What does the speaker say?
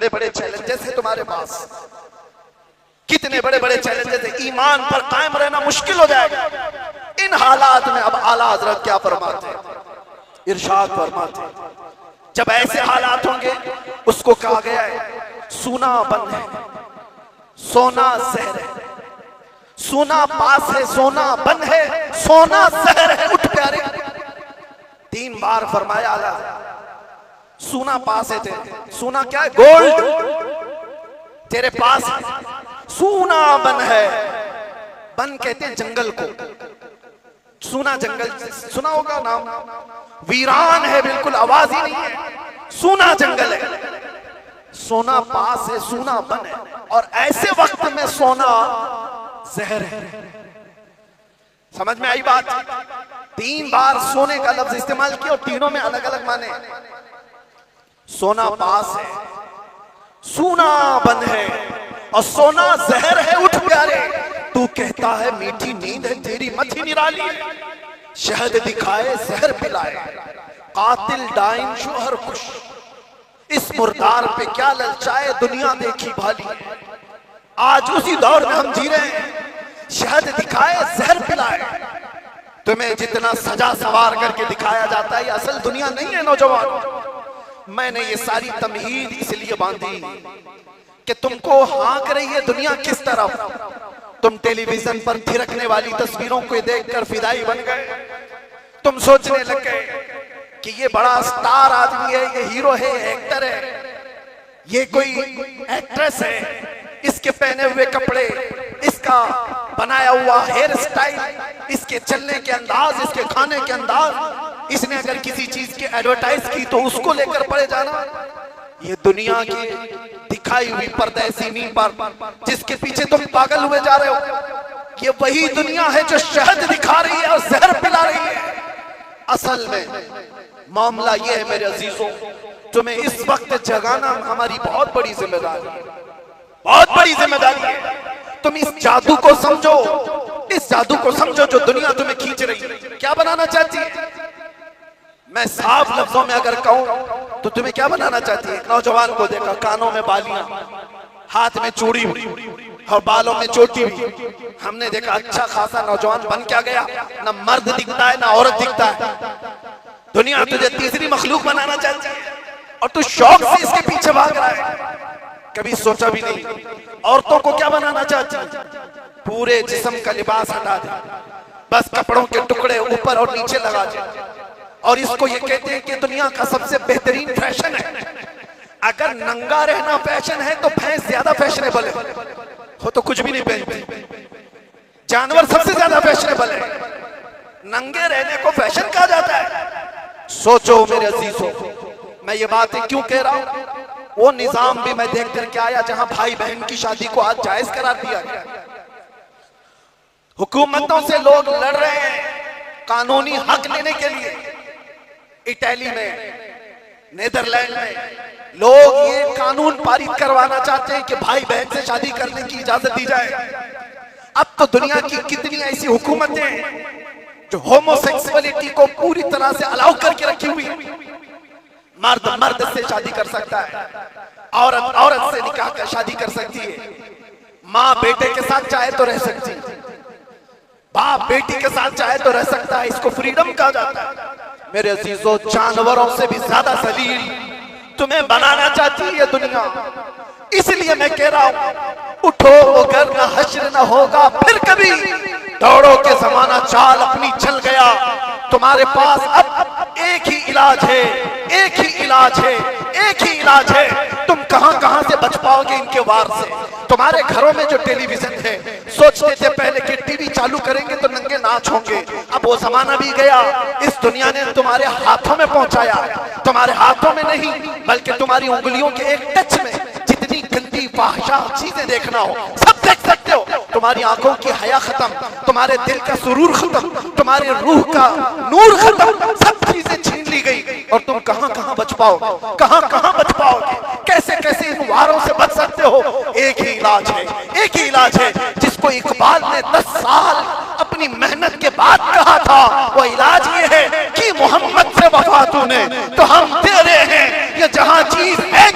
बड़े बड़े चैलेंजेस है तुम्हारे पास, कितने बड़े बड़े चैलेंजेस है, ईमान पर कायम रहना मुश्किल हो जाएगा। इन हालात में अब आला हजरत क्या फरमाते, इरशाद फरमाते, जब ऐसे हालात होंगे उसको कहा गया है सूना बन है, सोना जहर है, सोना पास है, सोना बन है, सोना जहर है, उठ प्यारे। 3 बार फरमाया आला, सोना पास है तेरे, सोना क्या है, गोल्ड तेरे पास है, सोना बन है, बन कहते हैं जंगल को, सोना जंगल सुना होगा नाम, वीरान है, बिल्कुल आवाज ही नहीं है, सोना जंगल है, सोना पास है, सोना बन है, और ऐसे वक्त में सोना जहर है। समझ में आई बात? 3 बार सोने का लफ्ज इस्तेमाल किया और तीनों में अलग अलग माने। सोना पास है, सोना बन है, और सोना जहर है, उठ प्यारे। तू कहता है मीठी नींद है तेरी मथी निराली है, शहद दिखाए जहर पिलाए, कातिल डाइन शोहर खुश, इस मुर्दार पे क्या ललचाए दुनिया देखी भाली। आज उसी दौर में हम जी रहे हैं, शहद दिखाए जहर पिलाए। तुम्हें जितना सजा सवार करके दिखाया जाता है ये असल दुनिया नहीं है नौजवान। मैंने ये सारी तमहीद इसलिए बांधी कि तुमको हाँक रही है दुनिया किस तरफ। तुम टेलीविजन पर थिरकने वाली तस्वीरों को देखकर फिदाई बन गए, तुम सोचने लग गए कि ये बड़ा स्टार आदमी है, ये हीरो है, एक्टर है, ये कोई एक्ट्रेस है, इसके पहने हुए कपड़े, इसका बनाया हुआ हेयर स्टाइल, इसके चलने के अंदाज, इसके खाने के अंदाज, इसने अगर किसी चीज की एडवर्टाइज की तो उसको लेकर पड़े जाना। ये दुनिया की दिखाई हुई परदेसीनी पर जिसके पीछे तुम पागल हुए जा रहे हो, ये वही दुनिया है जो शहद दिखा रही है और जहर पिला रही है। असल में मामला ये है मेरे अजीजों, तुम्हें इस वक्त जगाना हमारी बहुत बड़ी जिम्मेदारी है, बहुत बड़ी जिम्मेदारी है। तुम इस जादू को समझो, इस जादू को समझो जो दुनिया तुम्हें खींच रही है, क्या बनाना चाहती है। मैं साफ लफ्जों में अगर कहूं तो तुम्हें क्या बनाना चाहती है। एक नौजवान को देखा, कानों में बालियां, हाथ में चूड़ी और बालों में चोटी भी। हमने देखा अच्छा खासा नौजवान बन क्या गया, ना मर्द दिखता है ना औरत दिखता है। दुनिया तुझे तीसरी मखलूक बनाना चाहती है और तू शौक से इसके पीछे भाग रहा है। कभी सोचा भी नहीं। औरतों को क्या बनाना चाहती है, पूरे जिस्म का लिबास हटा दे, बस कपड़ों के टुकड़े ऊपर और नीचे लगा दे, और इसको ये कहते हैं कि दुनिया का सबसे बेहतरीन फैशन है। अगर नंगा रहना फैशन है तो भैंस ज्यादा फैशनेबल है, हो तो कुछ भी नहीं पहनती। जानवर सबसे ज्यादा फैशनेबल है, नंगे रहने को फैशन कहा जाता है। सोचो मेरे अजीजों, मैं ये बातें क्यों कह रहा हूं। वो निजाम भी मैं देख करके आया जहां भाई बहन की शादी को आज जायज करार दिया गया। हुकूमतों से लोग लड़ रहे हैं कानूनी हक लेने के लिए। इटली में, नेदरलैंड में लोग ये कानून पारित करवाना चाहते हैं कि भाई बहन से शादी करने की इजाजत दी जाए। अब तो दुनिया की कितनी ऐसी हुकूमतें हैं जो होमोसेक्सुअलिटी को पूरी तरह से अलाउ करके रखी हुई। मर्द मर्द से शादी कर सकता है, औरत औरत से निकाह कर शादी कर सकती है, माँ बेटे के साथ चाहे तो रह सकती है, बाप बेटी के साथ चाहे तो रह सकता है। इसको फ्रीडम कहा जाता है। मेरे अजीजों, जानवरों से भी ज्यादा जलील तुम्हें बनाना चाहती है दुनिया। इसलिए मैं कह रहा हूं, उठो अगर न हश्र न होगा फिर कभी, दौड़ो के जमाना चाल अपनी चल गया। तुम्हारे पास अब एक ही इलाज है, एक ही इलाज है, एक ही इलाज है। तुम कहां कहां से बच पाओगे इनके वार से। तुम्हारे घरों में जो टेलीविजन है, सोचते थे पहले कि टीवी चालू करेंगे तो नंगे नाच होंगे। अब वो जमाना भी गया। इस दुनिया ने तुम्हारे हाथों में पहुंचाया, तुम्हारे हाथों में नहीं बल्कि तुम्हारी उंगलियों के एक टच में जितनी गंदी फाहिशा चीजें देखना हो सब देख सकते हो। तुम्हारी आंखों की हया खत्म, तुम्हारे दिल का सुरूर खत्म, तुम्हारी रूह का नूर खत्म, सब चीजें छीन ली गई। और तुम कहां कहां बच पाओगे, कहां कहां बच पाओगे, कैसे कैसे इन वारों से बच सकते हो। एक ही इलाज है, एक ही इलाज है जिसको इकबाल ने 10 साल अपनी मेहनत के बाद कहा था। वो इलाज ये है कि मोहम्मद से वफा तूने तो हम तेरे हैं। ये जहां चीज है